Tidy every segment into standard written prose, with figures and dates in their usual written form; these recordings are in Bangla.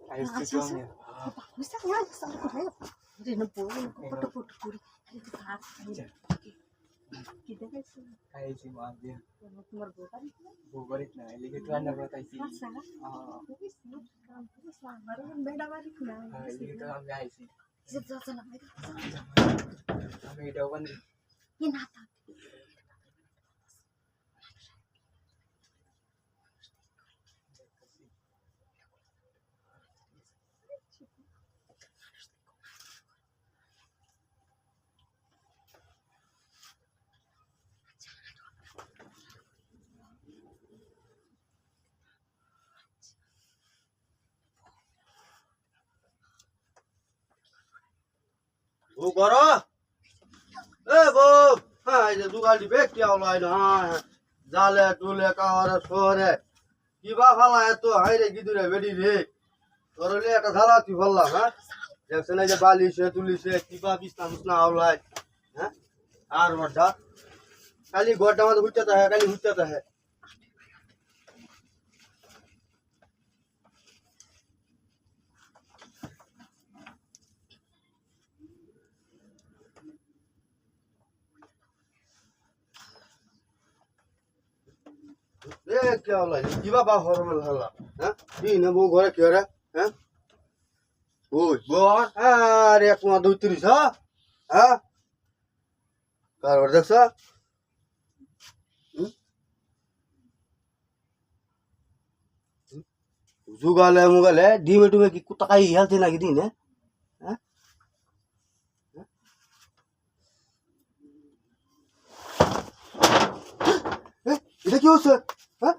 আইসি জমি বুঝতে না সাল করে রে না বল কত কত করে এটা ভাত কি দেখাইছো আইসি মার দিয়া তোমার বোবারি গোবরিত না এলিগে তো আন্না বতাইছি আচ্ছা কাম করে সামারে বেডা বাড়ি না এলিগে তো আমি আইছি যে যাচ্ছে না আমি এটাও বান্ধি কি না তা ও করো এ বউ হ্যাঁ এই যে দুগালি ব্যক্তি আলাই না জালে টুলে কাওয়ারে শহরে কিবা ফালা এত হাইরে গিদুরে বেডি রে করলে একটা ধারা তুই বললা হ্যাঁ দেখছ না যে বালিশে তুলিছে কিবা বিছনা বিছনা আওলাই হ্যাঁ আর বড়া খালি গোটা মত হুচ্চাতা হয় খালি হুচ্চাতা হয় क्या होला की बाबा हरमल हल्ला हैं दिन वो घरे के रे हैं ओय बोर अरे कुआ दुतरी छ हैं कार देख छ जुगाले मुगाले डिमे टुमे की कुत्ता काई हेल्थ ना की दिन है हैं এটা কি হচ্ছে হ্যাঁ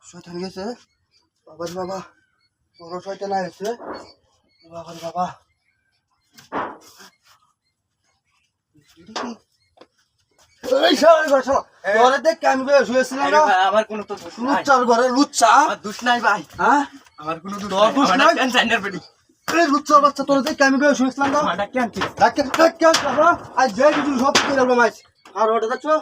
শয়তান গেছে বাবার বাবা বড় শয়তান আছে বাবার বাবা এই শালা গছ তোরে দেখ আমি বে শুয়েছিলাম না আমার কোনো তো দোষ নাই লুচ্চার ঘরে লুচ্চা আমার দোষ নাই ভাই হ্যাঁ আমার কোনো দোষ তোর দোষ নাই নাই? আমার টেনশনের পেটি এই লুচ্চার বাচ্চা তোরে দেখ আমি বে শুয়েছিলাম না মাটা কেন কি ডাক ডাক বাবা আজ যে কিছু সব করে দেব মাইস আর ওটা দেখছো